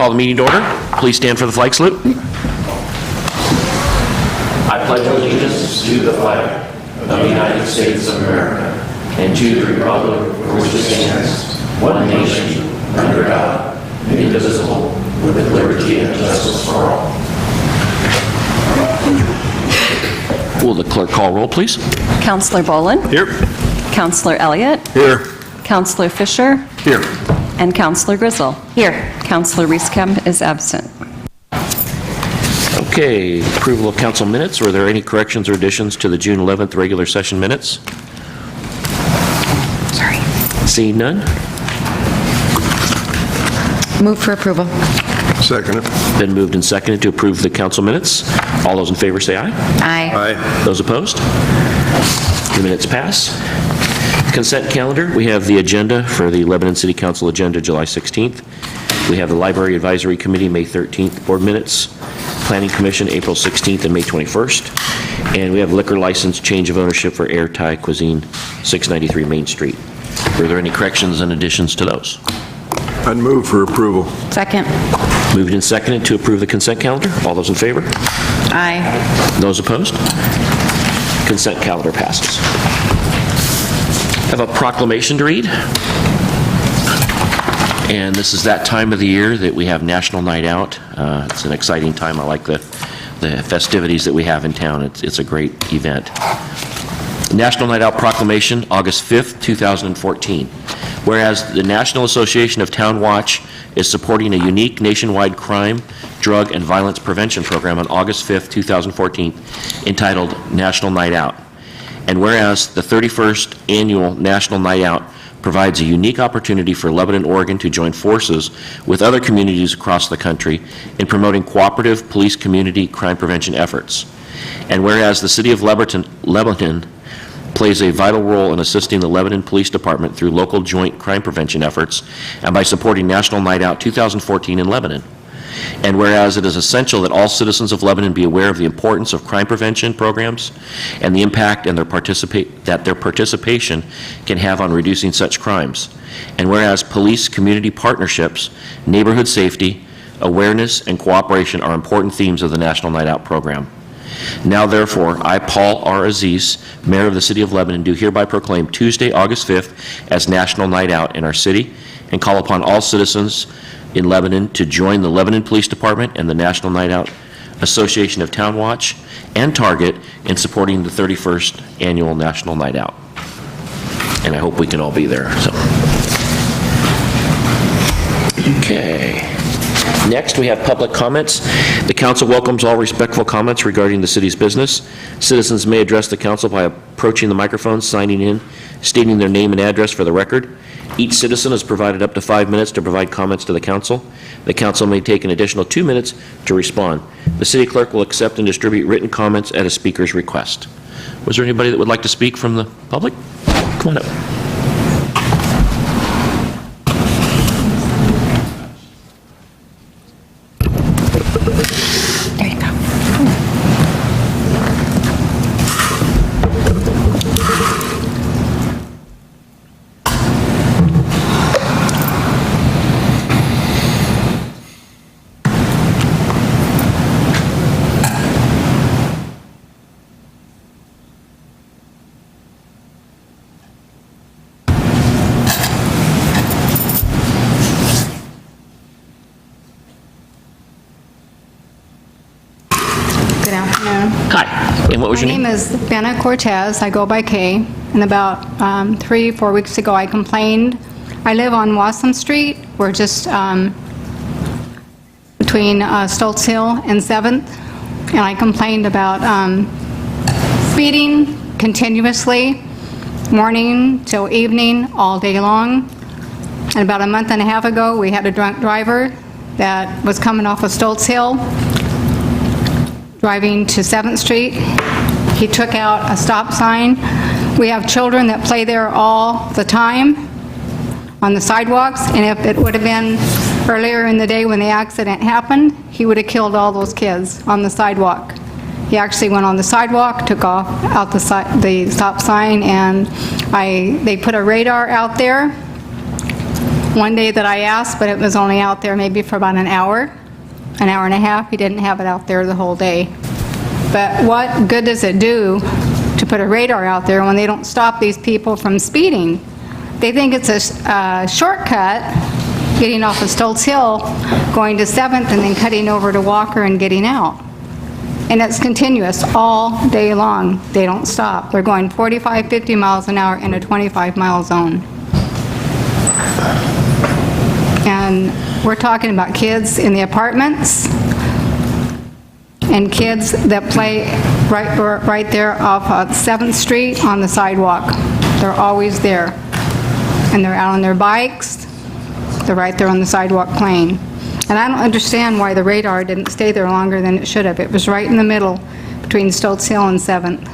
call the meeting to order. Please stand for the flag salute. I pledge allegiance to the flag of the United States of America and to the republic for which it stands, one nation, under God, indivisible, with liberty and justice for all. Will the clerk call roll, please? Councillor Boland. Here. Councillor Elliott. Here. Councillor Fisher. Here. And Councillor Grizzle. Here. Councillor Rees-Kemp is absent. Okay, approval of council minutes. Were there any corrections or additions to the June 11th regular session minutes? Sorry. Seeing none? Move for approval. Second it. Been moved and seconded to approve the council minutes. All those in favor say aye. Aye. Aye. Those opposed? The minutes pass. Consent calendar, we have the agenda for the Lebanon City Council agenda July 16th. We have the Library Advisory Committee May 13th board minutes, Planning Commission April 16th and May 21st, and we have liquor license change of ownership for Air Thai Cuisine, 693 Main Street. Were there any corrections and additions to those? I'd move for approval. Second. Moved and seconded to approve the consent calendar. All those in favor? Aye. Those opposed? Consent calendar passes. I have a proclamation to read. And this is that time of the year that we have National Night Out. It's an exciting time. I like the festivities that we have in town. It's a great event. National Night Out Proclamation, August 5th, 2014. Whereas the National Association of Town Watch is supporting a unique nationwide crime, drug, and violence prevention program on August 5th, 2014, entitled National Night Out. And whereas the 31st Annual National Night Out provides a unique opportunity for Lebanon, Oregon to join forces with other communities across the country in promoting cooperative police community crime prevention efforts. And whereas the City of Lebanon plays a vital role in assisting the Lebanon Police Department through local joint crime prevention efforts and by supporting National Night Out 2014 in Lebanon. And whereas it is essential that all citizens of Lebanon be aware of the importance of crime prevention programs and the impact and that their participation can have on reducing such crimes. And whereas police community partnerships, neighborhood safety, awareness, and cooperation are important themes of the National Night Out program. Now, therefore, I, Paul R. Aziz, Mayor of the City of Lebanon, do hereby proclaim Tuesday, August 5th as National Night Out in our city and call upon all citizens in Lebanon to join the Lebanon Police Department and the National Night Out Association of Town Watch and Target in supporting the 31st Annual National Night Out. And I hope we can all be there. So, okay. Next, we have public comments. The council welcomes all respectful comments regarding the city's business. Citizens may address the council by approaching the microphone, signing in, stating their name and address for the record. Each citizen is provided up to 5 minutes to provide comments to the council. The council may take an additional 2 minutes to respond. The city clerk will accept and distribute written comments at a speaker's request. Was there anybody that would like to speak from the public? Come on up. There you go. Good afternoon. Hi. And what was My your name? name is Benna Cortez. I go by Kay. And about 3-4 weeks ago, I complained. I live on Wassam Street. We're just between Stoltz Hill and 7th. And I complained about speeding continuously, morning till evening, all day long. And about a month and a half ago, we had a drunk driver that was coming off of Stoltz Hill, driving to 7th Street. He took out a stop sign. We have children that play there all the time on the sidewalks, and if it would have been earlier in the day when the accident happened, he would have killed all those kids on the sidewalk. He actually went on the sidewalk, took off out the stop sign, and they put a radar out there one day that I asked, but it was only out there maybe for about an hour and a half. He didn't have it out there the whole day. But what good does it do to put a radar out there when they don't stop these people from speeding? They think it's a shortcut, getting off of Stoltz Hill, going to 7th, and then cutting over to Walker and getting out. And it's continuous all day long. They don't stop. They're going 45, 50 miles an hour in a 25-mile zone. And we're talking about kids in the apartments and kids that play right there off of 7th Street on the sidewalk. They're always there. And they're out on their bikes. They're right there on the sidewalk playing. And I don't understand why the radar didn't stay there longer than it should have. It was right in the middle between Stoltz Hill and 7th.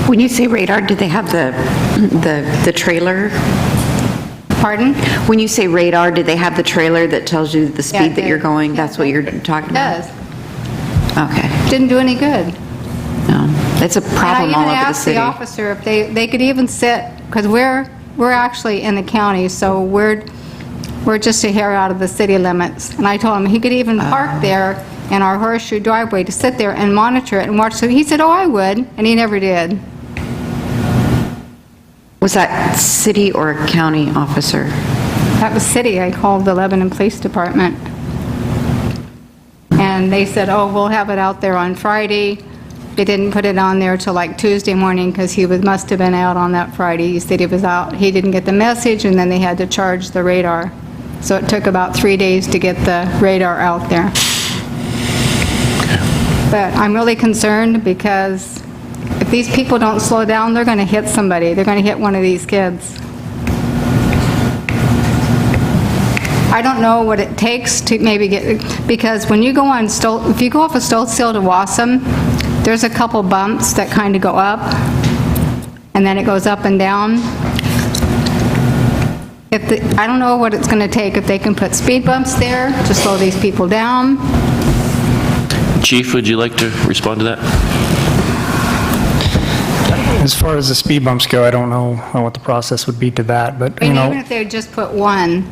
When you say radar, did they have the trailer? Pardon? When you say radar, did they have the trailer that tells you the Yeah, speed it that you're did. going? Yeah, That's what you're talking It about? does. Okay. Didn't do any good. No. It's a problem all And I over even the asked the city. officer if they could even sit, because we're actually in the county, so we're just a hair out of the city limits. And I told him he could even park there in our horseshoe driveway to sit there and monitor it and watch. So he said, oh, I would, and he never did. Was that city or county officer? That was city. I called the Lebanon Police Department. And they said, oh, we'll have it out there on Friday. They didn't put it on there till like Tuesday morning because he must have been out on that Friday. He said he was out. He didn't get the message, and then they had to charge the radar. So it took about 3 days to get the radar out there. But I'm really concerned because if these people don't slow down, they're going to hit somebody. They're going to hit one of these kids. I don't know what it takes to maybe get, because when you go on if you go off of Stoltz Hill to Wassam, there's a couple bumps that kind of go up, and then it goes up and down. I don't know what it's going to take if they can put speed bumps there to slow these people down. Chief, would you like to respond to that? As far as the speed bumps go, I don't know what the process would be to that, but, you And know, even if they just put one,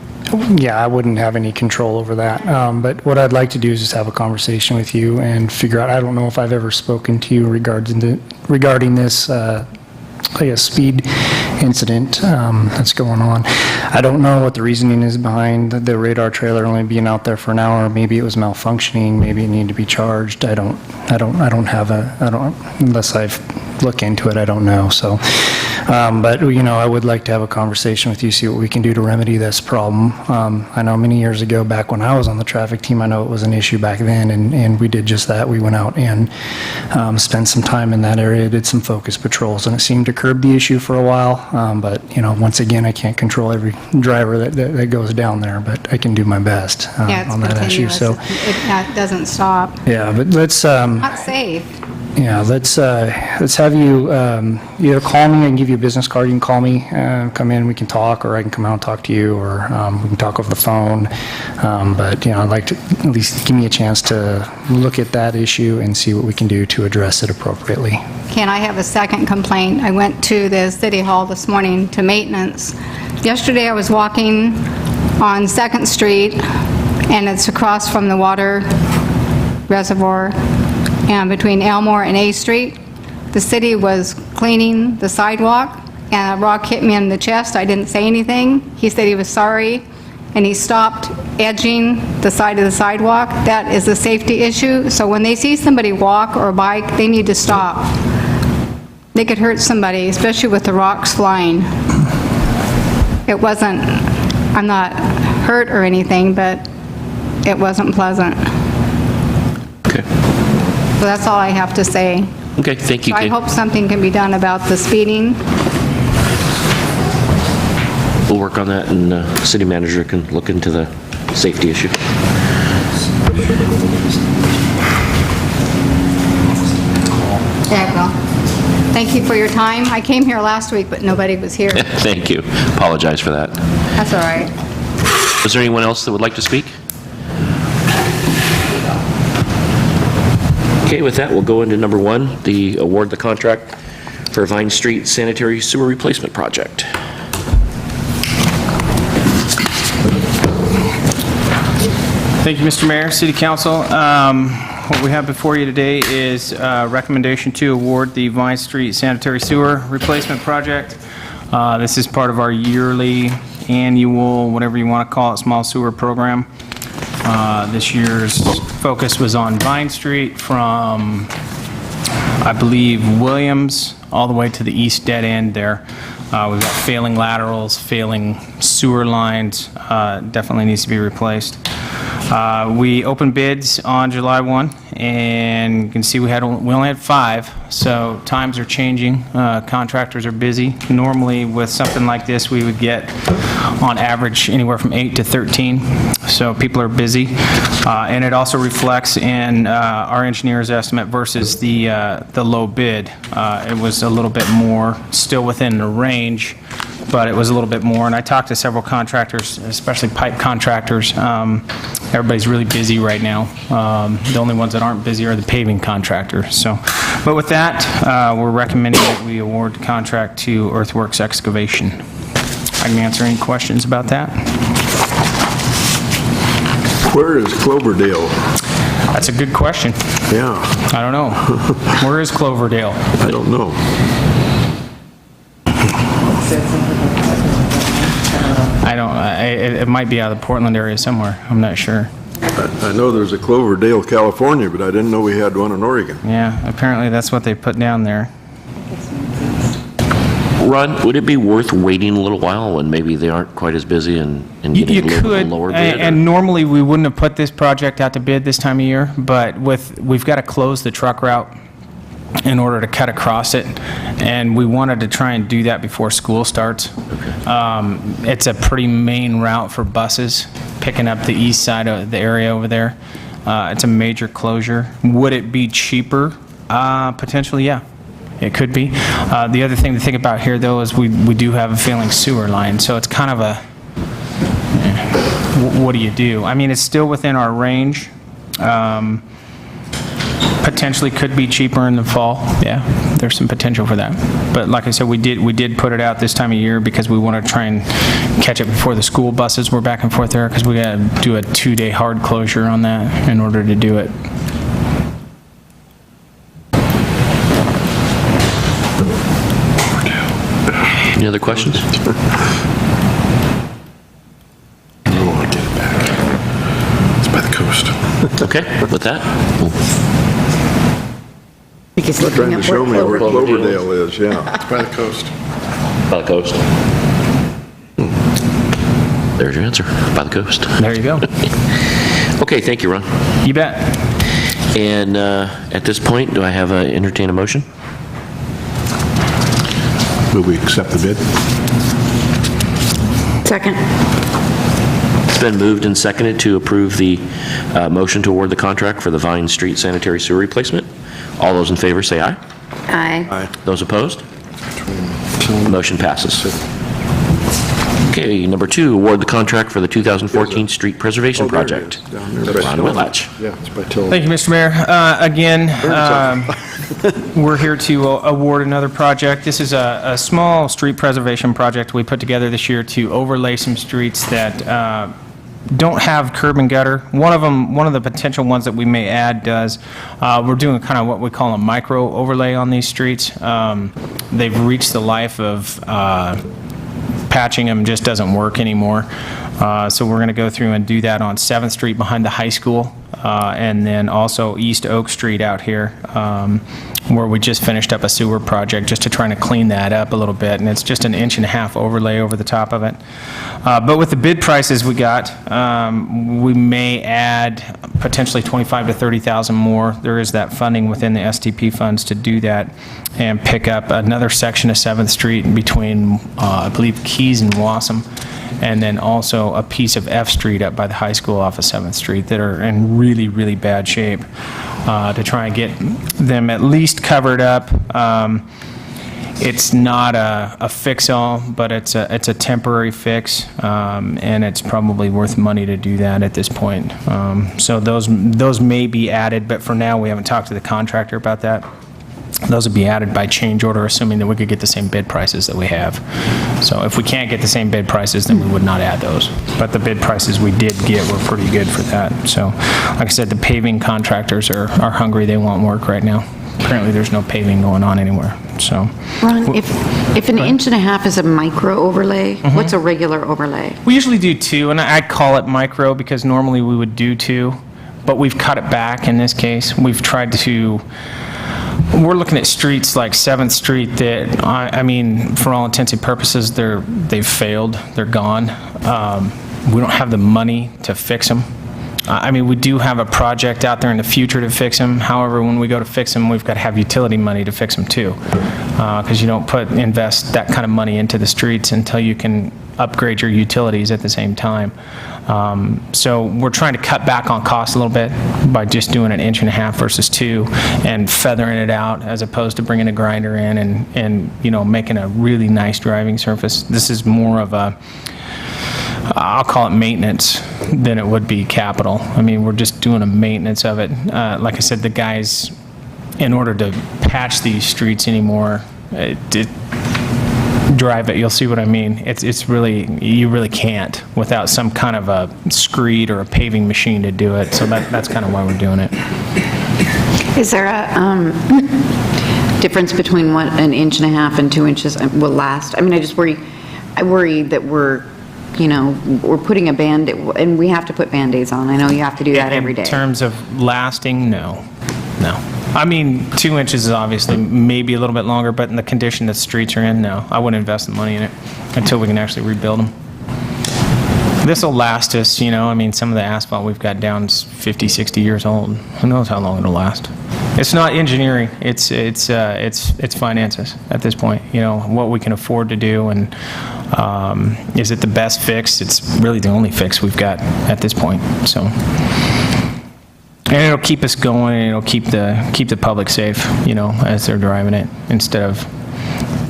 yeah, I wouldn't have any control over that. But what I'd like to do is just have a conversation with you and figure out, I don't know if I've ever spoken to you regarding this, I guess, speed incident that's going on. I don't know what the reasoning is behind the radar trailer only being out there for an hour. Maybe it was malfunctioning, maybe it needed to be charged. I don't unless I've looked into it, I don't know. So, but, you know, I would like to have a conversation with you, see what we can do to remedy this problem. I know many years ago, back when I was on the traffic team, I know it was an issue back then, and we did just that. We went out and spent some time in that area, did some focus patrols, and it seemed to curb the issue for a while. But, you know, once again, I can't control every driver that goes down there, but I can do my best yeah, it's on that issue. continuous. So, It doesn't stop. yeah, but let's, Not safe. yeah, let's have you either call me and give you a business card. You can call me, come in, we can talk, or I can come out and talk to you, or we can talk over the phone. But, you know, I'd like to at least give me a chance to look at that issue and see what we can do to address it appropriately. Can I have a second complaint? I went to the City Hall this morning to maintenance. Yesterday I was walking on 2nd Street, and it's across from the water reservoir, and between Elmore and A Street. The city was cleaning the sidewalk, and a rock hit me in the chest. I didn't say anything. He said he was sorry, and he stopped edging the side of the sidewalk. That is a safety issue, so when they see somebody walk or bike, they need to stop. They could hurt somebody, especially with the rocks flying. It wasn't, I'm not hurt or anything, but it wasn't pleasant. Okay. So that's all I have to say. Okay, thank you, So I Kate. hope something can be done about the speeding. We'll work on that, and the city manager can look into the safety issue. There you go. Thank you for your time. I came here last week, but nobody was here. Thank you. Apologize for that. That's all right. Is there anyone else that would like to speak? Okay, with that, we'll go into number 1, the award the contract for Vine Street Sanitary Sewer Replacement Project. Thank you, Mr. Mayor, City Council. What we have before you today is recommendation to award the Vine Street Sanitary Sewer Replacement Project. This is part of our yearly, annual, whatever you want to call it, small sewer program. This year's focus was on Vine Street from, I believe, Williams all the way to the east dead end there. We've got failing laterals, failing sewer lines, definitely needs to be replaced. We opened bids on July 1, and you can see we only had 5, so times are changing. Contractors are busy. Normally, with something like this, we would get, on average, anywhere from 8 to 13, so people are busy. And it also reflects in our engineer's estimate versus the low bid. It was a little bit more, still within the range, but it was a little bit more. And I talked to several contractors, especially pipe contractors. Everybody's really busy right now. The only ones that aren't busy are the paving contractors. So, but with that, we're recommending that we award the contract to Earthworks Excavation. I can answer any questions about that. Where is Cloverdale? That's a good question. Yeah, I don't know. Where is Cloverdale? I don't know. It might be out of the Portland area somewhere. I'm not sure. I know there's a Cloverdale, California, but I didn't know we had one in Oregon. Yeah, apparently that's what they put down there. Ron, would it be worth waiting a little while when maybe they aren't quite as busy and You getting a little bit could, lower bid? and normally we wouldn't have put this project out to bid this time of year, but we've got to close the truck route in order to cut across it, and we wanted to try and do that before school starts. It's a pretty main route for buses, picking up the east side of the area over there. It's a major closure. Would it be cheaper? Potentially, yeah. It could be. The other thing to think about here, though, is we do have a failing sewer line, so it's kind of a, what do you do? I mean, it's still within our range. Potentially could be cheaper in the fall. Yeah, there's some potential for that. But like I said, we did put it out this time of year because we want to try and catch it before the school buses were back and forth there, because we got to do a 2-day hard closure on that in order to do it. Any other questions? I want to get it back. It's by the coast. Okay, with that, I think he's They're looking trying to up show me where Cloverdale Cloverdale is, yeah. It's by the coast. by the coast. There's your answer, by the coast. There you go. Okay, thank you, Ron. You bet. And at this point, do I have a entertain a motion? Will we accept the bid? Second. It's been moved and seconded to approve the motion to award the contract for the Vine Street Sanitary Sewer Replacement. All those in favor say aye. Aye. Those opposed? Motion passes. Okay, number 2, award the contract for the 2014 Street Preservation Oh, there it Project. is, down there by Ron Tillman. Whitlatch. Yeah, it's by Tillman. Thank you, Mr. Mayor. Again, we're here to award another project. This is a small street preservation project we put together this year to overlay some streets that don't have curb and gutter. One of the potential ones that we may add does. We're doing kind of what we call a micro overlay on these streets. They've reached the life of patching them just doesn't work anymore. So we're going to go through and do that on 7th Street behind the high school, and then also East Oak Street out here, where we just finished up a sewer project just to try to clean that up a little bit, and it's just an 1.5-inch overlay over the top of it. But with the bid prices we got, we may add potentially 25 to 30,000 more. There is that funding within the STP funds to do that and pick up another section of 7th Street between, I believe, Keys and Wassam, and then also a piece of F Street up by the high school off of 7th Street that are in really, really bad shape, to try and get them at least covered up. It's not a fix-all, but it's a temporary fix, and it's probably worth money to do that at this point. So those may be added, but for now, we haven't talked to the contractor about that. Those would be added by change order, assuming that we could get the same bid prices that we have. So if we can't get the same bid prices, then we would not add those. But the bid prices we did get were pretty good for that. So, like I said, the paving contractors are hungry. They want work right now. Apparently, there's no paving going on anywhere, so. Ron, if an inch and a half is a micro overlay, what's a regular overlay? We usually do 2, and I call it micro because normally we would do 2, but we've cut it back in this case. We've tried to, we're looking at streets like 7th Street that, I mean, for all intents and purposes, they've failed, they're gone. We don't have the money to fix them. I mean, we do have a project out there in the future to fix them. However, when we go to fix them, we've got to have utility money to fix them too. Because you don't invest that kind of money into the streets until you can upgrade your utilities at the same time. So we're trying to cut back on costs a little bit by just doing an inch and a half versus 2 and feathering it out as opposed to bringing a grinder in and you know, making a really nice driving surface. This is more of a, I'll call it maintenance than it would be capital. I mean, we're just doing a maintenance of it. Like I said, the guys, in order to patch these streets anymore, drive it, you'll see what I mean. It's really, you really can't without some kind of a screed or a paving machine to do it. So that's kind of why we're doing it. Is there a difference between what an inch and a half and 2 inches will last? I mean, I worry that we're putting a Band-Aid, and we have to put Band-Aids on. I know you have to do that every day. In terms of lasting, no. I mean, 2 inches is obviously maybe a little bit longer, but in the condition that streets are in, no. I wouldn't invest the money in it until we can actually rebuild them. This will last us, you know, I mean, some of the asphalt we've got down is 50, 60 years old. Who knows how long it'll last? It's not engineering, it's finances at this point, you know, what we can afford to do, and is it the best fix? It's really the only fix we've got at this point, so. And it'll keep us going, and it'll keep the public safe, you know, as they're driving it, instead of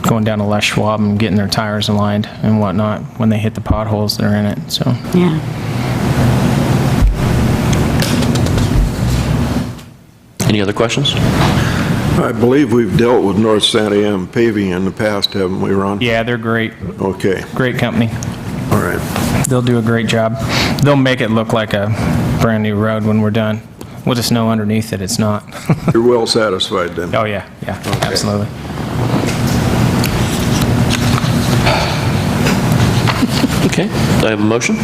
going down to Les Schwab and getting their tires aligned and whatnot when they hit the potholes that are in it, so. Yeah. Any other questions? I believe we've dealt with North Santa Ana paving in the past, haven't we, Ron? Yeah, they're great. Okay, Great company. all right. They'll do a great job. They'll make it look like a brand-new road when we're done. We'll just know underneath that it's not. You're well satisfied then? Oh, yeah, absolutely. Okay, do I have a motion?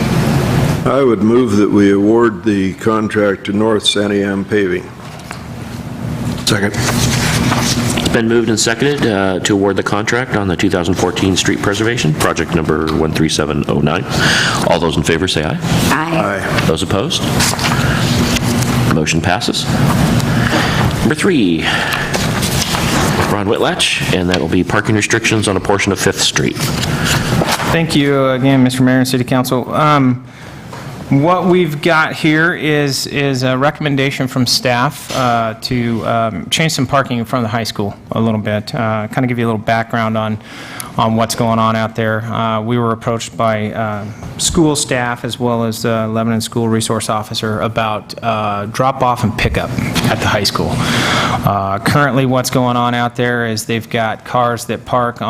I would move that we award the contract to North Santa Ana Paving. Second. It's been moved and seconded to award the contract on the 2014 street preservation, project number 13709. All those in favor say aye. Aye. Aye. Those opposed? Motion passes. Number 3, Ron Whitlatch, and that will be parking restrictions on a portion of 5th Street. Thank you again, Mr. Mayor and City Council. What we've got here is a recommendation from staff to change some parking in front of the high school a little bit, kind of give you a little background on what's going on out there. We were approached by school staff as well as the Lebanon School Resource Officer about drop-off and pickup at the high school. Currently, what's going on out there is they've got cars that park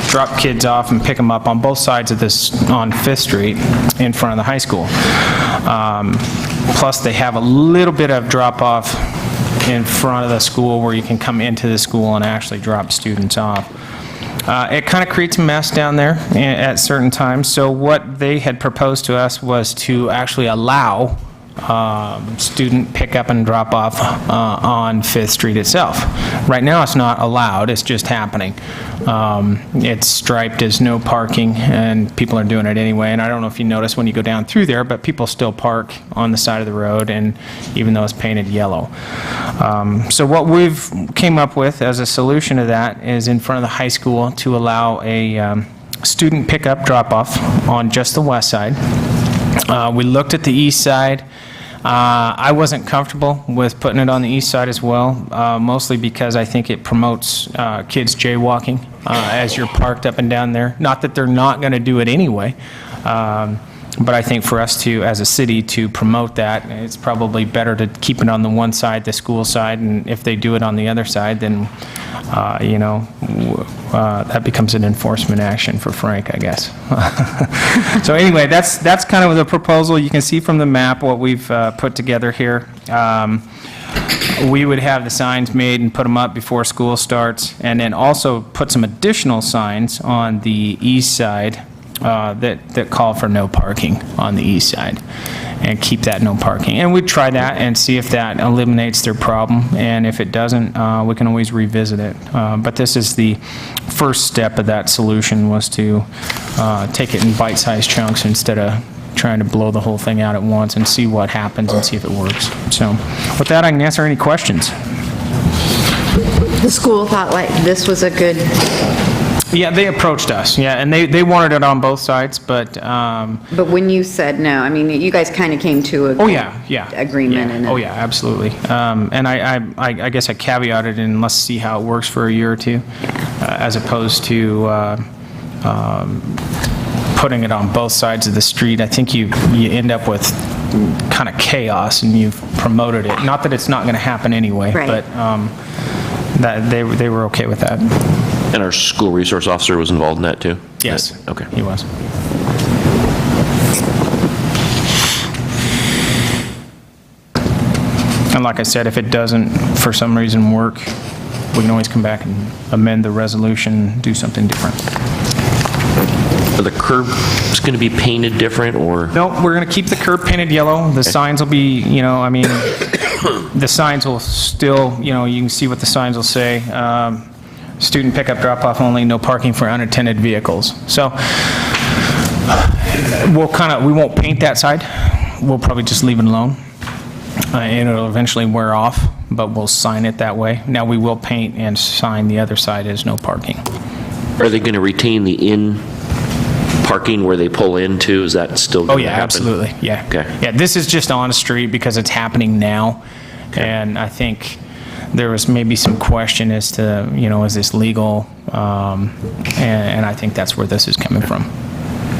drop kids off and pick them up on both sides of this on 5th Street in front of the high school. Plus, they have a little bit of drop-off in front of the school where you can come into the school and actually drop students off. It kind of creates a mess down there at certain times, so what they had proposed to us was to actually allow student pickup and drop off on 5th Street itself. Right now it's not allowed, it's just happening. It's striped as no parking and people are doing it anyway, and I don't know if you notice when you go down through there, but people still park on the side of the road, and even though it's painted yellow. So what we've came up with as a solution to that is in front of the high school to allow a student pickup drop off on just the west side. We looked at the east side. I wasn't comfortable with putting it on the east side as well, mostly because I think it promotes kids jaywalking as you're parked up and down there. Not that they're not going to do it anyway, But I think for us to, as a city, to promote that, it's probably better to keep it on the one side, the school side, and if they do it on the other side, then, that becomes an enforcement action for Frank, I guess. So anyway, that's kind of the proposal. You can see from the map what we've put together here. We would have the signs made and put them up before school starts, and then also put some additional signs on the east side that call for no parking on the east side, and keep that no parking. And we'd try that and see if that eliminates their problem, and if it doesn't, we can always revisit it. But this is the first step of that solution, was to take it in bite-sized chunks instead of trying to blow the whole thing out at once and see what happens and see if it works. So with that, I can answer any questions. The school thought like this was a good, Yeah, they approached us, yeah, and they wanted it on both sides, but, but when you said no, I mean, you guys kind of came to a oh, yeah. agreement. Yeah. And Oh, yeah, absolutely. And I guess I caveated in, let's see how it works for a year or two, as opposed to putting it on both sides of the street. I think you end up with kind of chaos, and you've promoted it. Not that it's not going to happen anyway, Right. but that they were okay with that. And our school resource officer was involved in that, too? Yes. Okay. He was. And like I said, if it doesn't, for some reason, work, we can always come back and amend the resolution, do something different. Are the curbs going to be painted different, or? No, we're going to keep the curb painted yellow. The signs will be, the signs will still, you can see what the signs will say. Student pickup, drop-off only, no parking for unattended vehicles. So we won't paint that side. We'll probably just leave it alone. And it'll eventually wear off, but we'll sign it that way. Now, we will paint and sign the other side as no parking. Are they going to retain the parking where they pull into? Is that still Oh, going to yeah, happen? absolutely, yeah. Okay. Yeah, this is just on the street because it's happening now. And I think there was maybe some question as to, is this legal? And I think that's where this is coming from.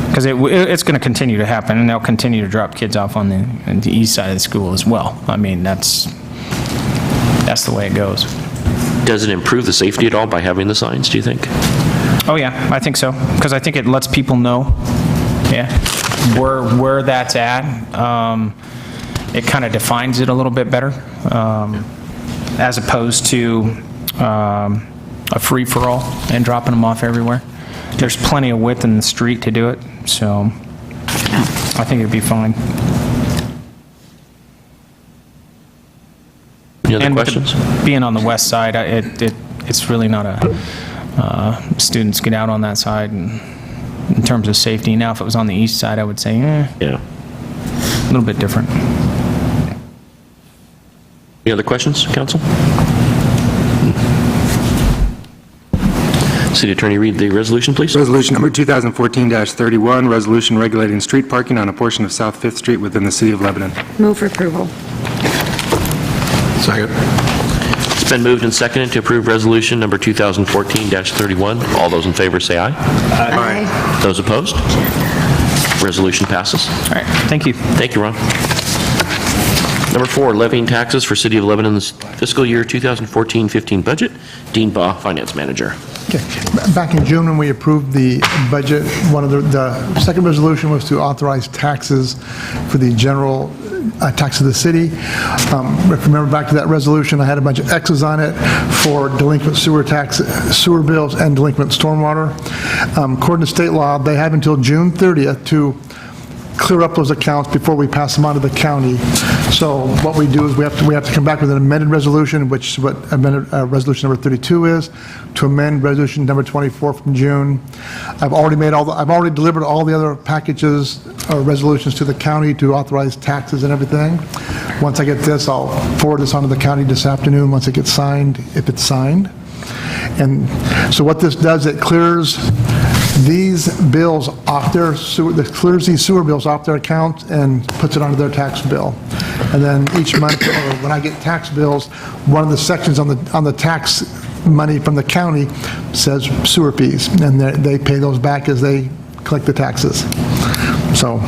Because it's going to continue to happen, and they'll continue to drop kids off on the east side of the school as well. I mean, that's the way it goes. Does it improve the safety at all by having the signs, do you think? Oh, yeah, I think so, because I think it lets people know, where that's at. It kind of defines it a little bit better, as opposed to a free-for-all and dropping them off everywhere. There's plenty of width in the street to do it, so I think it'd be fine. Any other And with questions? being on the west side, it's really not students get out on that side, and in terms of safety. Now, if it was on the east side, I would say, Yeah. a little bit different. Any other questions, council? City Attorney, read the resolution, please. Resolution number 2014-31, resolution regulating street parking on a portion of South 5th Street within the city of Lebanon. Move for approval. Second. It's been moved and seconded to approve resolution number 2014-31. All those in favor say aye. Aye. Those opposed? Resolution passes. All right, thank you. Thank you, Ron. Number 4, levying taxes for City of Lebanon's fiscal year 2014-15 budget. Dean Baugh, Finance Manager. Okay. Back in June, when we approved the budget, one of the second resolution was to authorize taxes for the general tax of the city. If you remember back to that resolution, I had a bunch of X's on it for delinquent sewer bills and delinquent stormwater. According to state law, they have until June 30th to clear up those accounts before we pass them on to the county. So what we do is we have to come back with an amended resolution, which is what amended resolution number 32 is, to amend resolution number 24 from June. I've already delivered all the other packages or resolutions to the county to authorize taxes and everything. Once I get this, I'll forward this on to the county this afternoon once it gets signed, if it's signed. And so what this does, it clears these bills off their clears these sewer bills off their account and puts it onto their tax bill. And then each month, or when I get tax bills, one of the sections on the tax money from the county says sewer fees, and they pay those back as they collect the taxes. So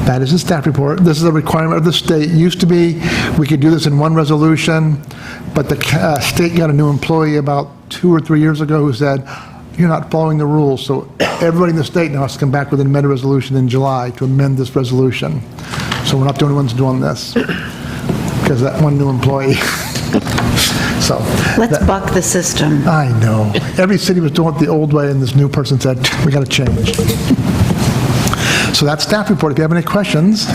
that is the staff report. This is a requirement of the state. It used to be we could do this in one resolution, but the state got a new employee about 2 or 3 years ago who said, you're not following the rules. So everybody in the state now has to come back with an amended resolution in July to amend this resolution. So we're not the only ones doing this because of that one new employee. So Let's buck the system. I know. Every city was doing it the old way, and this new person said, we got to change. So that's staff report. If you have any questions.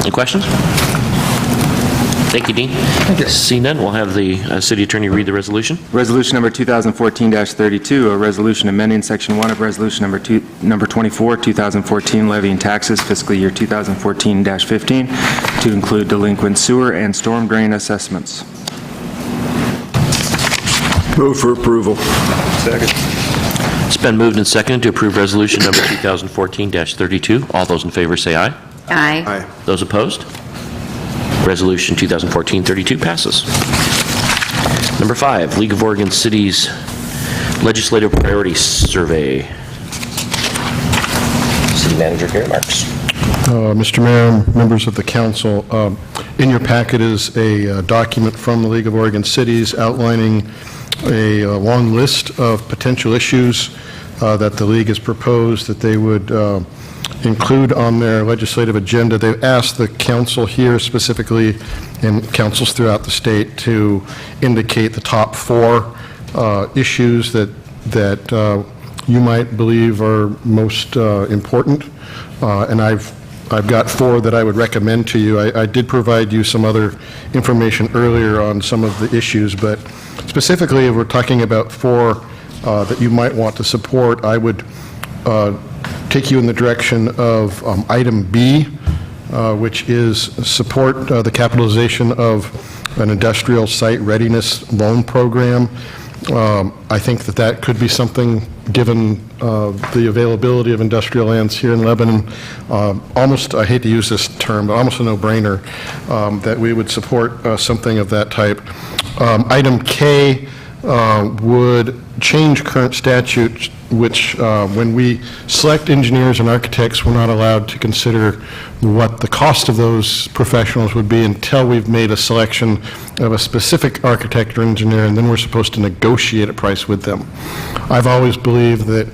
Any questions? Thank you, Dean. Thank you. Seeing none, we'll have the city attorney read the resolution. Resolution number 2014-32, a resolution amending Section 1 of Resolution number 24, 2014, levying taxes fiscal year 2014-15 to include delinquent sewer and storm drain assessments. Move for approval. Second. It's been moved and seconded to approve resolution number 2014-32. All those in favor say aye. Aye. Aye. Those opposed? Resolution 2014-32 passes. Number 5, League of Oregon Cities Legislative Priorities Survey. City Manager Gary Marks. Mr. Mayor, members of the council, in your packet is a document from the League of Oregon Cities outlining a long list of potential issues that the league has proposed that they would include on their legislative agenda. They've asked the council here specifically and councils throughout the state to indicate the top 4 issues that you might believe are most important. And I've got 4 that I would recommend to you. I did provide you some other information earlier on some of the issues, but specifically if we're talking about 4 that you might want to support, I would take you in the direction of item B, which is support the capitalization of an industrial site readiness loan program. I think that could be something, given the availability of industrial lands here in Lebanon, almost, I hate to use this term, but almost a no-brainer, that we would support something of that type. Item K would change current statute, which when we select engineers and architects, we're not allowed to consider what the cost of those professionals would be until we've made a selection of a specific architect or engineer, and then we're supposed to negotiate a price with them. I've always believed that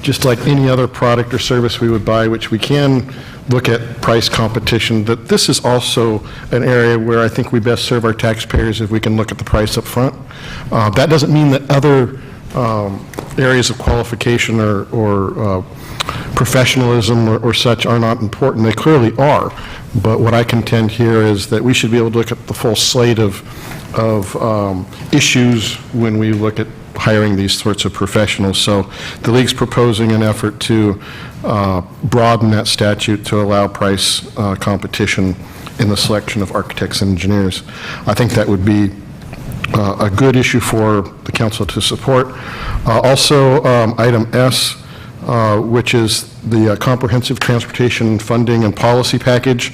just like any other product or service we would buy, which we can look at price competition, that this is also an area where I think we best serve our taxpayers if we can look at the price up front. That doesn't mean that other areas of qualification or professionalism or such are not important. They clearly are. But what I contend here is that we should be able to look at the full slate of issues when we look at hiring these sorts of professionals. So the league's proposing an effort to broaden that statute to allow price competition in the selection of architects and engineers. I think that would be a good issue for the council to support. Also, item S, which is the comprehensive transportation funding and policy package.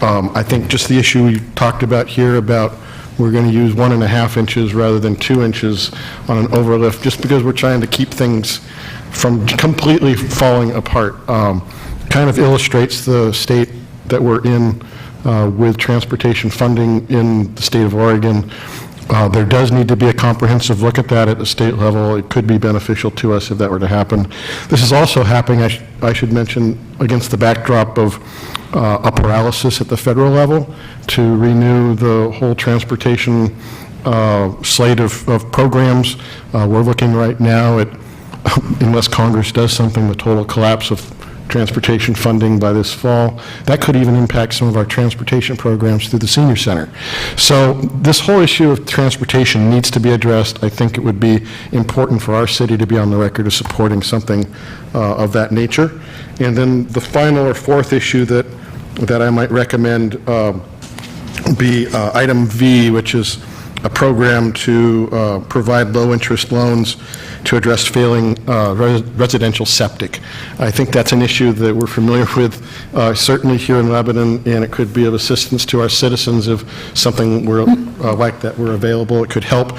I think just the issue we talked about here about we're going to use 1.5 inches rather than 2 inches on an overlift, just because we're trying to keep things from completely falling apart, kind of illustrates the state that we're in with transportation funding in the state of Oregon. There does need to be a comprehensive look at that at the state level. It could be beneficial to us if that were to happen. This is also happening, I should mention, against the backdrop of a paralysis at the federal level to renew the whole transportation slate of programs. We're looking right now at, unless Congress does something, the total collapse of transportation funding by this fall. That could even impact some of our transportation programs through the senior center. So this whole issue of transportation needs to be addressed. I think it would be important for our city to be on the record of supporting something of that nature. And then the final or 4th issue that I might recommend be item V, which is a program to provide low-interest loans to address failing residential septic. I think that's an issue that we're familiar with, certainly here in Lebanon, and it could be of assistance to our citizens if something were like that were available. It could help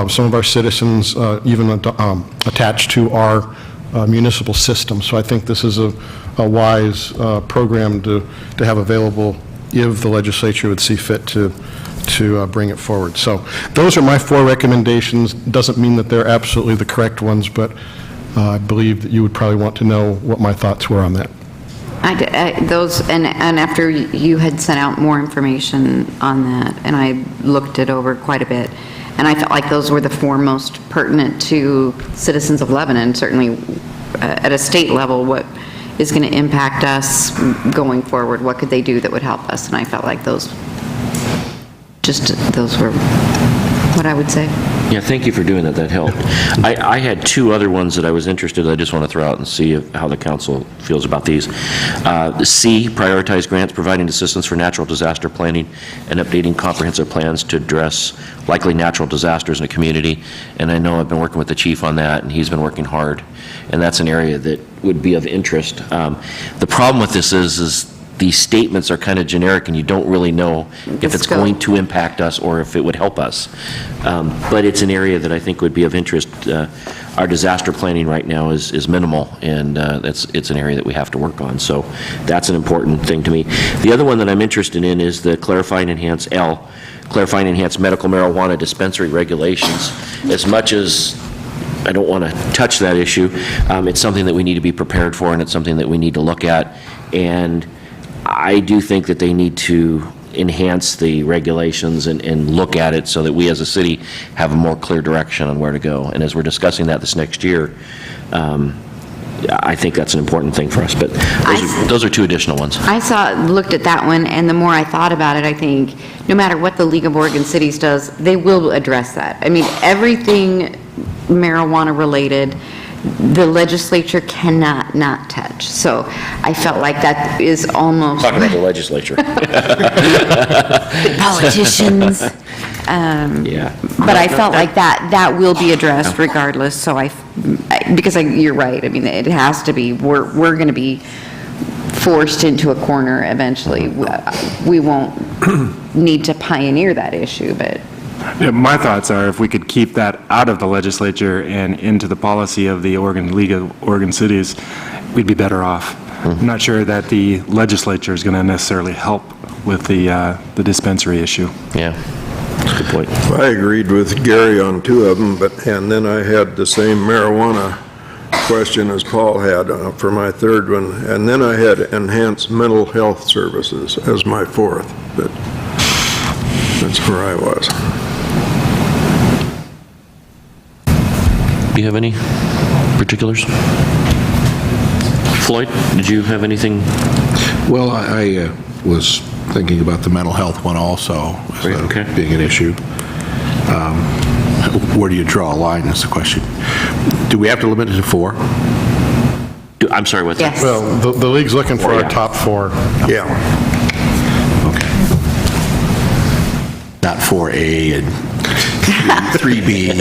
some of our citizens even attached to our municipal system. So I think this is a wise program to have available if the legislature would see fit to bring it forward. So those are my 4 recommendations. Doesn't mean that they're absolutely the correct ones, but I believe that you would probably want to know what my thoughts were on that. And after you had sent out more information on that, and I looked it over quite a bit, and I felt like those were the 4 most pertinent to citizens of Lebanon, certainly at a state level, what is going to impact us going forward, what could they do that would help us, and I felt like those were what I would say. Yeah, thank you for doing that. That helped. I had 2 other ones that I was interested in. I just want to throw out and see how the council feels about these. C, prioritize grants providing assistance for natural disaster planning and updating comprehensive plans to address likely natural disasters in a community. And I know I've been working with the chief on that, and he's been working hard. And that's an area that would be of interest. The problem with this is these statements are kind of generic, and you don't really know if it's going to impact us or if it would help us. But it's an area that I think would be of interest. Our disaster planning right now is minimal, and it's an area that we have to work on. So that's an important thing to me. The other one that I'm interested in is the clarify and enhance clarify and enhance medical marijuana dispensary regulations. As much as I don't want to touch that issue, it's something that we need to be prepared for, and it's something that we need to look at. And I do think that they need to enhance the regulations and look at it so that we as a city have a more clear direction on where to go. And as we're discussing that this next year, I think that's an important thing for us. But those are 2 additional ones. Looked at that one, and the more I thought about it, I think no matter what the League of Oregon Cities does, they will address that. I mean, everything marijuana related, the legislature cannot not touch. So I felt like that is almost... Talking about the legislature. Politicians. Yeah. But I felt like that will be addressed regardless, so you're right, I mean, it has to be, we're going to be forced into a corner eventually. We won't need to pioneer that issue, but... Yeah, my thoughts are if we could keep that out of the legislature and into the policy of the League of Oregon Cities, we'd be better off. I'm not sure that the legislature is going to necessarily help with the dispensary issue. Yeah, that's a good point. I agreed with Gary on 2 of them, and then I had the same marijuana question as Paul had for my 3rd one, and then I had enhanced mental health services as my 4th, but that's where I was. Do you have any particulars? Floyd, did you have anything? Well, I was thinking about the mental health one also, being an issue. Where do you draw a line is the question. Do we have to limit it to 4? I'm sorry, what's Yes. that? Well, the league's looking for our top 4. Yeah. Okay. Not 4A and 3B.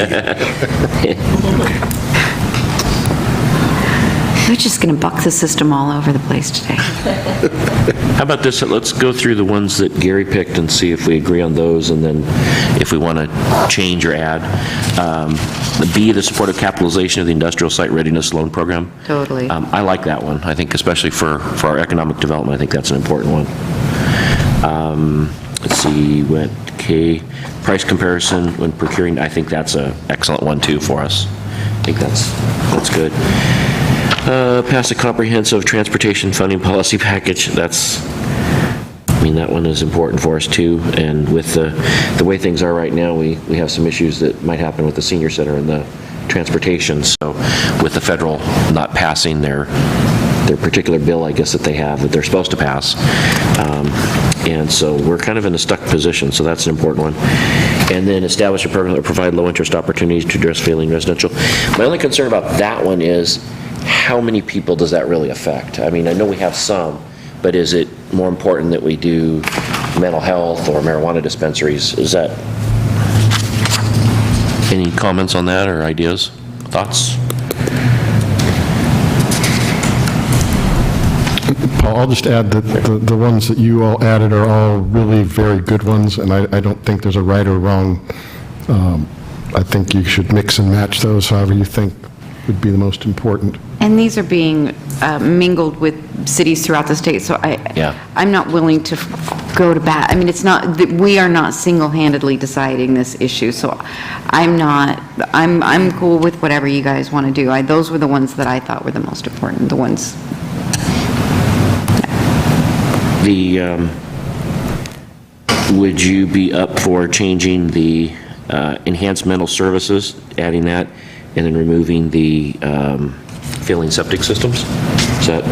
We're just going to buck the system all over the place today. How about this? Let's go through the ones that Gary picked and see if we agree on those, and then if we want to change or add. The B, the supportive capitalization of the industrial site readiness loan program. Totally. I like that one. I think especially for our economic development, I think that's an important one. Let's see, K, price comparison when procuring. I think that's an excellent one too for us. I think that's good. Pass a comprehensive transportation funding policy package. That one is important for us too. And with the way things are right now, we have some issues that might happen with the senior center and the transportation. So with the federal not passing their particular bill, I guess, that they have that they're supposed to pass. And so we're kind of in a stuck position, so that's an important one. And then establish a program that will provide low-interest opportunities to address failing residential. My only concern about that one is how many people does that really affect? I mean, I know we have some, but is it more important that we do mental health or marijuana dispensaries? Is that... Any comments on that or ideas, thoughts? Paul, I'll just add that the ones that you all added are all really very good ones, and I don't think there's a right or wrong. I think you should mix and match those however you think would be the most important. And these are being mingled with cities throughout the state, so Yeah. I'm not willing to go to bat. I mean, it's not, we are not single-handedly deciding this issue, so I'm cool with whatever you guys want to do. Those were the ones that I thought were the most important, the ones. Would you be up for changing the enhanced mental services, adding that, and then removing the failing septic systems? Is that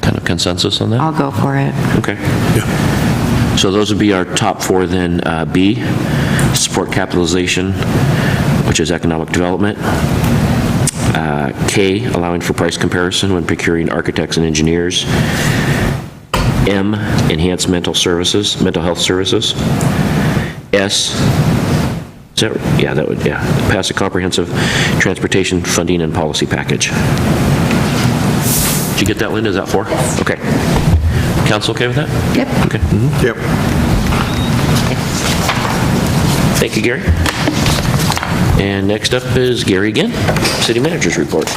kind of consensus on that? I'll go for it. Okay. So those would be our top four then. B, support capitalization, which is economic development. K, allowing for price comparison when procuring architects and engineers. M, enhanced mental health services. S, is that, yeah, that would, yeah, pass a comprehensive transportation funding and policy package. Did you get that, Linda? Is that four? Okay. Council okay with that? Yep. Okay. Mhm. Yep. Thank you, Gary. And next up is Gary again, City Manager's Report.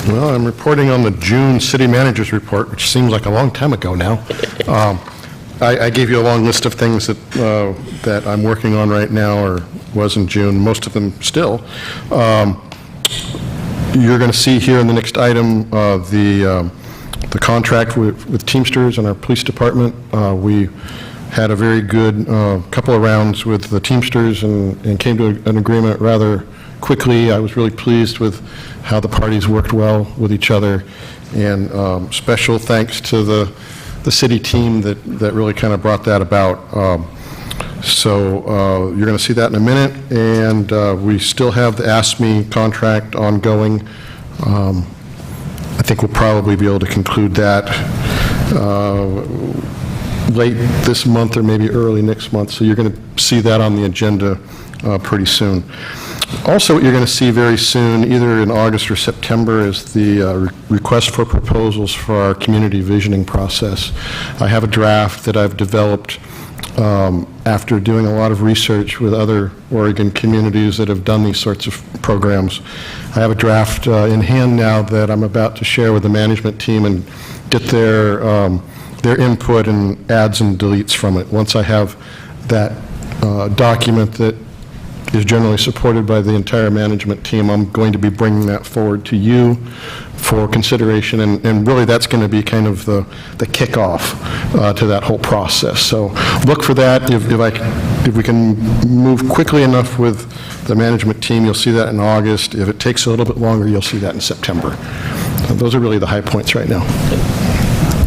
Well, I'm reporting on the June City Manager's Report, which seems like a long time ago now. I gave you a long list of things that I'm working on right now, or was in June, most of them still. You're going to see here in the next item the contract with Teamsters and our police department. We had a very good couple of rounds with the Teamsters and came to an agreement rather quickly. I was really pleased with how the parties worked well with each other, and special thanks to the city team that really kind of brought that about. So you're going to see that in a minute, and we still have the ASME contract ongoing. I think we'll probably be able to conclude that late this month or maybe early next month, so you're going to see that on the agenda pretty soon. Also, what you're going to see very soon, either in August or September, is the request for proposals for our community visioning process. I have a draft that I've developed after doing a lot of research with other Oregon communities that have done these sorts of programs. I have a draft in hand now that I'm about to share with the management team and get their input and adds and deletes from it. Once I have that document that is generally supported by the entire management team, I'm going to be bringing that forward to you for consideration, and really that's going to be kind of the kickoff to that whole process. So look for that. If we can move quickly enough with the management team, you'll see that in August. If it takes a little bit longer, you'll see that in September. So those are really the high points right now.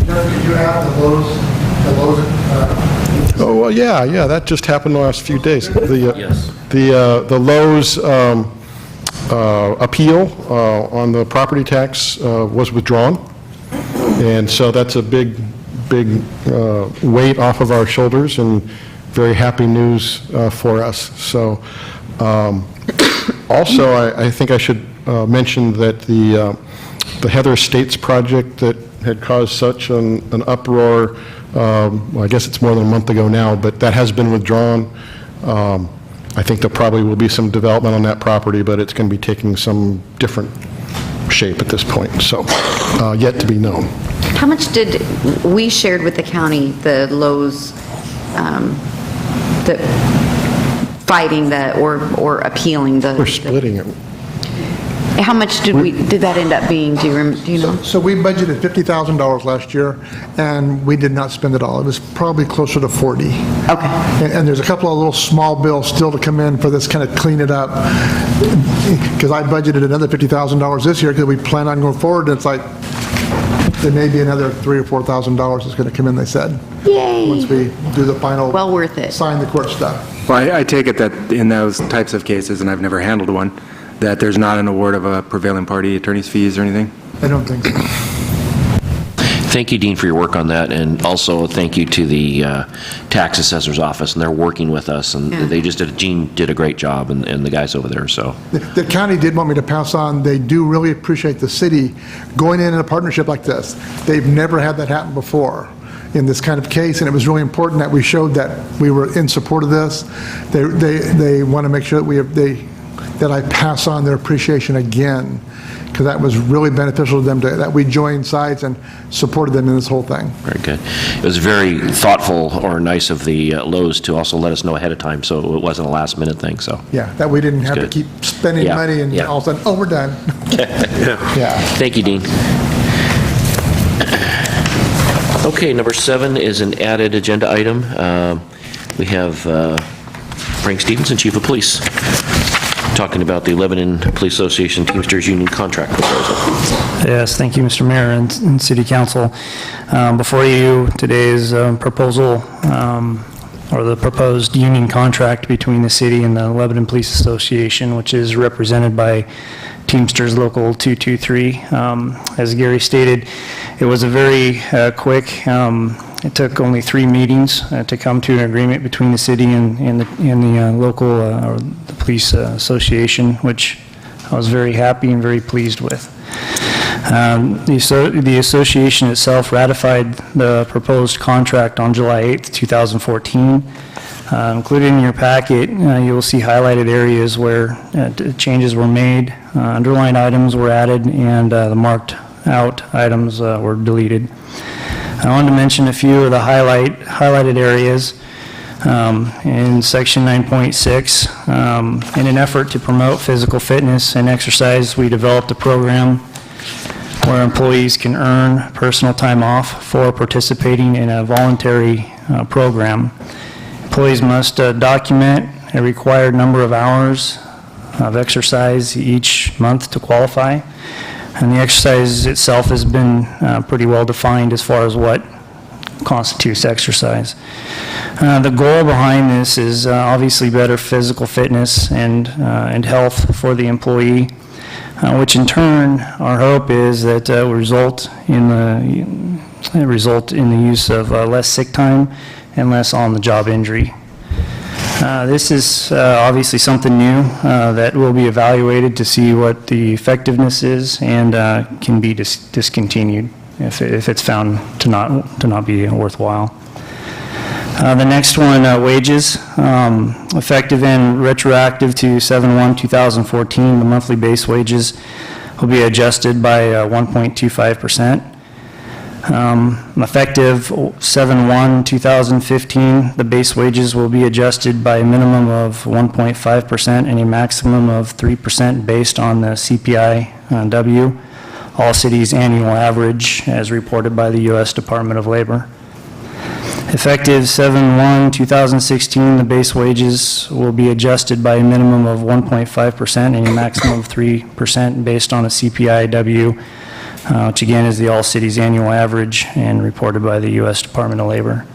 Did you have the Lowe's? Oh, well, yeah, that just happened the last few days. Yes. The Lowe's appeal on the property tax was withdrawn, and so that's a big weight off of our shoulders, and very happy news for us. So also, I think I should mention that the Heather Estates project that had caused such an uproar, well, I guess it's more than a month ago now, but that has been withdrawn. I think there probably will be some development on that property, but it's going to be taking some different shape at this point, so yet to be known. How much did, we shared with the county the Lowe's, the fighting the, or appealing the... We're splitting it. How much did that end up being, do you know? So we budgeted $50,000 last year, and we did not spend it all. It was probably closer to 40. Okay. And there's a couple of little small bills still to come in for this kind of clean it up, because I budgeted another $50,000 this year because we plan on going forward, and it's like, there may be another $3,000 or $4,000 that's going to come in, they said. Yay. Once we do the final. Well worth it. Sign the court stuff. Well, I take it that in those types of cases, and I've never handled one, that there's not an award of a prevailing party attorney's fees or anything? I don't think so. Thank you, Dean, for your work on that, and also thank you to the tax assessor's office, and they're working with us, and Yeah. they just Gene did a great job, and the guys over there, so. The county did want me to pass on, they do really appreciate the city going in a partnership like this. They've never had that happen before in this kind of case, and it was really important that we showed that we were in support of this. They want to make sure that that I pass on their appreciation again, because that was really beneficial to them, that we joined sides and supported them in this whole thing. Very good. It was very thoughtful or nice of the Lowe's to also let us know ahead of time, so it wasn't a last-minute thing, so. Yeah, that we didn't have to good. keep spending Yeah, money and yeah. all of a sudden, oh, we're done. Yeah. Thank you, Dean. Okay, number 7 is an added agenda item. We have Frank Stevenson, Chief of Police, talking about the Lebanon Police Association Teamsters Union contract proposal. Yes, thank you, Mr. Mayor and City Council. Before you today is a proposal, or the proposed union contract between the city and the Lebanon Police Association, which is represented by Teamsters Local 223. As Gary stated, it was a very quick, it took only 3 meetings to come to an agreement between the city and the local or the police association, which I was very happy and very pleased with. The association itself ratified the proposed contract on July 8th, 2014. Included in your packet, you will see highlighted areas where changes were made, underlined items were added, and the marked out items were deleted. I wanted to mention a few of the highlighted areas. In section 9.6, in an effort to promote physical fitness and exercise, we developed a program where employees can earn personal time off for participating in a voluntary program. Employees must document a required number of hours of exercise each month to qualify. And the exercise itself has been pretty well defined as far as what constitutes exercise. The goal behind this is obviously better physical fitness and health for the employee, which in turn, our hope is that will result in the use of less sick time and less on-the-job injury. This is obviously something new that will be evaluated to see what the effectiveness is and can be discontinued if it's found to not be worthwhile. The next one, wages, effective and retroactive to 7/1/2014, the monthly base wages will be adjusted by 1.25%. Effective 7/1/2015, the base wages will be adjusted by a minimum of 1.5% and a maximum of 3% based on the CPI-W, all cities' annual average as reported by the U.S. Department of Labor. Effective 7/1/2016, the base wages will be adjusted by a minimum of 1.5% and a maximum of 3% based on a CPI-W, which again is the all cities annual average and reported by the U.S. Department of Labor.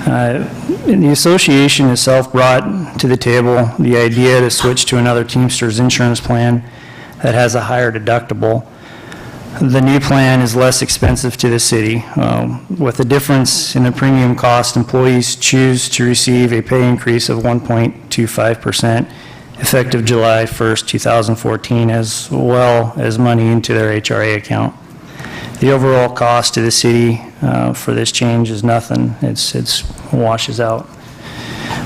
The association itself brought to the table the idea to switch to another Teamsters insurance plan that has a higher deductible. The new plan is less expensive to the city. With the difference in the premium cost, employees choose to receive a pay increase of 1.25%. effective July 1st, 2014, as well as money into their HRA account. The overall cost to the city for this change is nothing. It's washes out.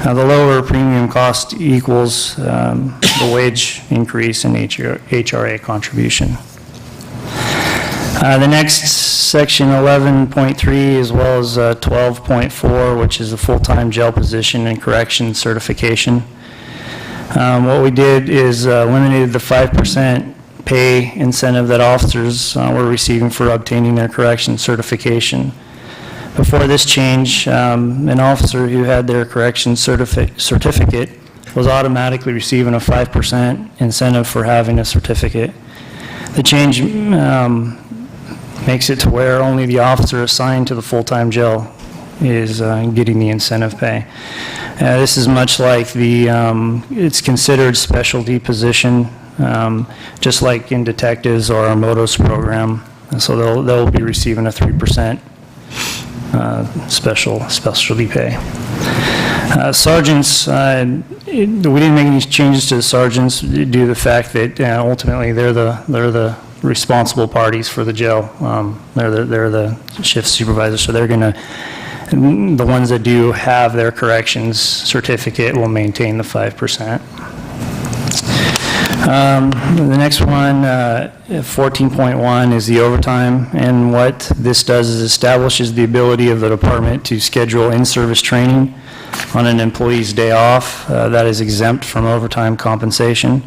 The lower premium cost equals the wage increase in HRA contribution. The next section 11.3 as well as 12.4, which is a full-time jail position and correction certification. What we did is eliminated the 5% pay incentive that officers were receiving for obtaining their correction certification. Before this change, an officer who had their correction certificate was automatically receiving a 5% incentive for having a certificate. The change makes it to where only the officer assigned to the full-time jail is getting the incentive pay. This is much like it's considered specialty position, just like in detectives or our MOTOS program. And so they'll be receiving a 3% specialty pay. Sergeants, we didn't make any changes to the sergeants due to the fact that ultimately they're the responsible parties for the jail. They're the shift supervisors, so they're going to, the ones that do have their corrections certificate will maintain the 5%. The next one, 14.1, is the overtime, and what this does is establishes the ability of the department to schedule in-service training on an employee's day off that is exempt from overtime compensation.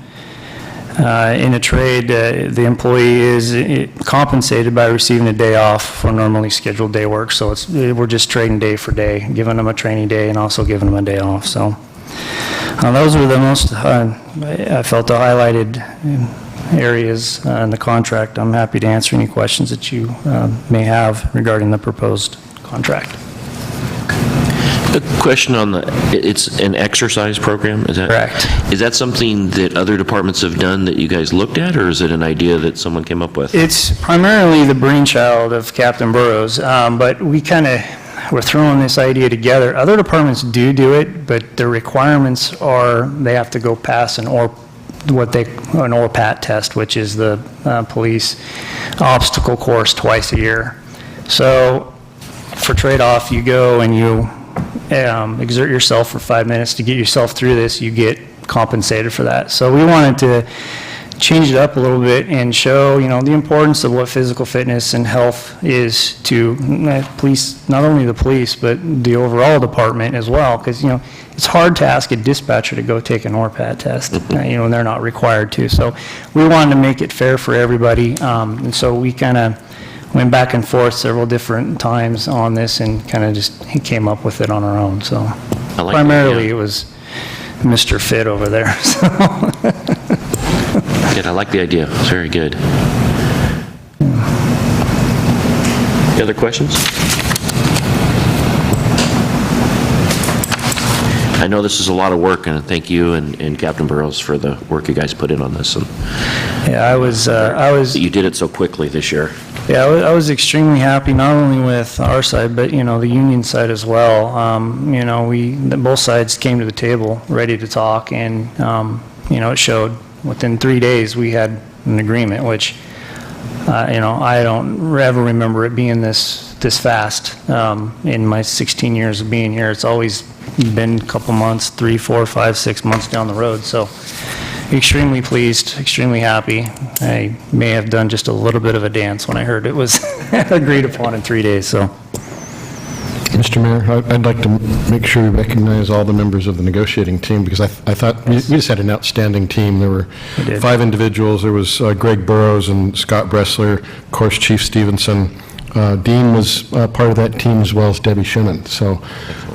In a trade, the employee is compensated by receiving a day off for normally scheduled day work, so we're just trading day for day, giving them a training day and also giving them a day off, so. Those were the most, I felt, the highlighted areas in the contract. I'm happy to answer any questions that you may have regarding the proposed contract. A question on it's an exercise program, is that? Correct. Is that something that other departments have done that you guys looked at, or is it an idea that someone came up with? It's primarily the brainchild of Captain Burrows, but we're throwing this idea together. Other departments do it, but the requirements are they have to go pass an ORPAT test, which is the police obstacle course twice a year. So for trade-off, you go and you exert yourself for 5 minutes to get yourself through this. You get compensated for that. So we wanted to change it up a little bit and show, the importance of what physical fitness and health is to police, not only the police, but the overall department as well, because, it's hard to ask a dispatcher to go take an ORPAT test, and they're not required to. So we wanted to make it fair for everybody, and so we kind of went back and forth several different times on this and kind of just came up with it on our own, so. Primarily, it was Mr. Fit over there, so. Good, I like the idea. It's very good. Any other questions? I know this is a lot of work, and thank you and Captain Burrows for the work you guys put in on this. And yeah, I was. You did it so quickly this year. Yeah, I was extremely happy, not only with our side, but, the union side as well. Both sides came to the table ready to talk, and, it showed. Within 3 days, we had an agreement, which, I don't ever remember it being this fast in my 16 years of being here. It's always been a couple months, 3, 4, 5, 6 months down the road. So extremely pleased, extremely happy. I may have done just a little bit of a dance when I heard it was agreed upon in 3 days, so. Mr. Mayor, I'd like to make sure we recognize all the members of the negotiating team, because I thought we just had an outstanding team. There were 5 individuals. There was Greg Burrows and Scott Bressler, of course, Chief Stevenson. Dean was part of that team, as well as Debbie Shinnon. So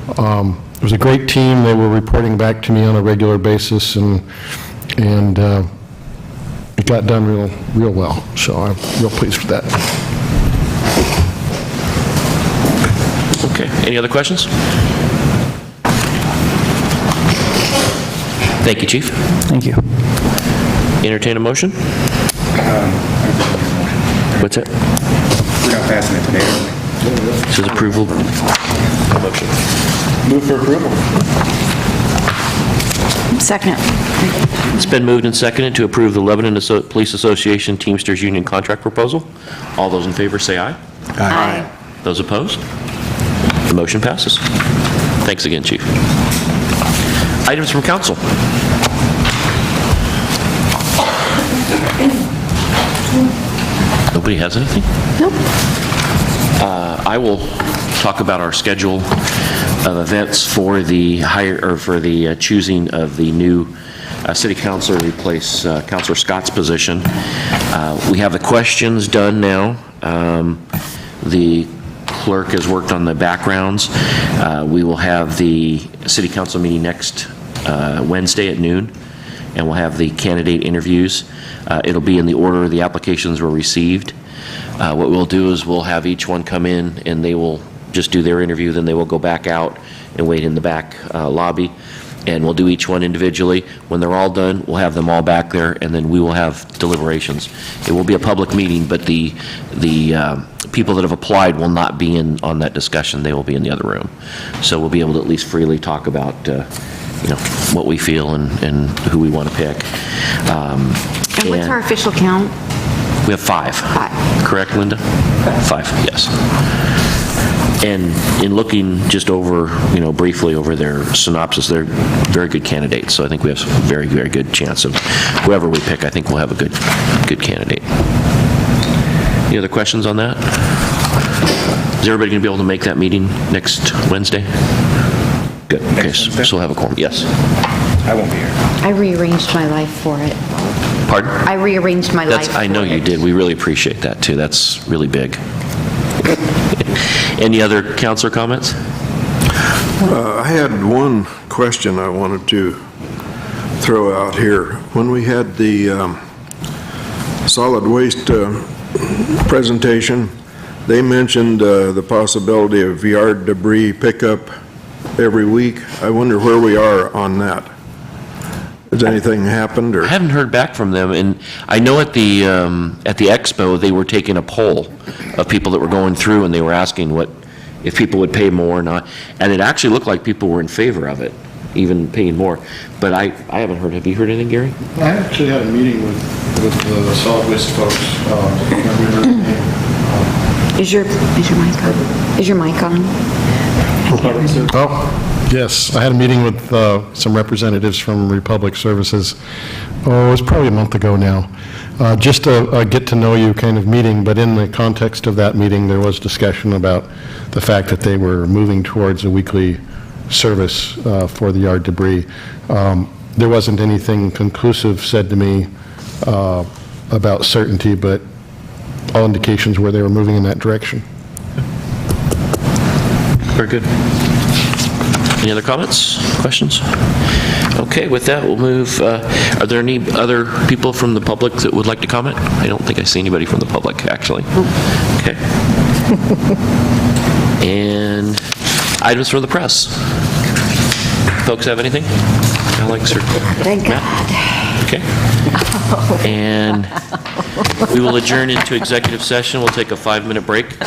it was a great team. They were reporting back to me on a regular basis, and it got done real well. So I'm real pleased with that. Okay, any other questions? Thank you, Chief. Thank you. Entertain a motion? What's that? We're not passing it today, are we? This is approval. Motion. Move for approval. Second. It's been moved and seconded to approve the Lebanon Police Association Teamsters Union contract proposal. All those in favor say aye. Aye. Those opposed? The motion passes. Thanks again, Chief. Items from council. Nobody has anything? Nope. I will talk about our schedule of events for the choosing of the new city councilor to replace Councilor Scott's position. We have the questions done now. The clerk has worked on the backgrounds. We will have the city council meeting next Wednesday at noon, and we'll have the candidate interviews. It'll be in the order the applications were received. What we'll do is we'll have each one come in, and they will just do their interview, then they will go back out and wait in the back lobby, and we'll do each one individually. When they're all done, we'll have them all back there, and then we will have deliberations. It will be a public meeting, but the people that have applied will not be on that discussion. They will be in the other room. So we'll be able to at least freely talk about what we feel and who we want to pick. And what's our official count? We have 5. 5. Correct, Linda? 5, yes. And in looking just over, briefly over their synopsis, they're very good candidates. So I think we have a very, very good chance of whoever we pick, I think we'll have a good candidate. Any other questions on that? Is everybody going to be able to make that meeting next Wednesday? Good, okay, so we'll have a quorum, yes. I won't be here. I rearranged my life for it. Pardon? I rearranged my life for it. I know you did, we really appreciate that, too, that's really big. Any other counselor comments? I had one question I wanted to throw out here. When we had the solid waste presentation, they mentioned the possibility of yard debris pickup every week. I wonder where we are on that. Has anything happened, or? I haven't heard back from them, and I know at the expo, they were taking a poll of people that were going through, and they were asking if people would pay more or not, and it actually looked like people were in favor of it, even paying more, but I haven't heard. Have you heard anything, Gary? I actually had a meeting with the solid waste folks. Is your mic on? Is your mic on? Oh, yes, I had a meeting with some representatives from Republic Services. Oh, it was probably a month ago now. Just a get-to-know-you kind of meeting, but in the context of that meeting, there was discussion about the fact that they were moving towards a weekly service for the yard debris. There wasn't anything conclusive said to me about certainty, but all indications were they were moving in that direction. Very good. Any other comments, questions? Okay, with that, we'll move. Are there any other people from the public that would like to comment? I don't think I see anybody from the public, actually. Okay. And items from the press. Folks have anything? Alex or Thank Matt? God. Okay. And we will adjourn into executive session. We'll take a 5-minute break.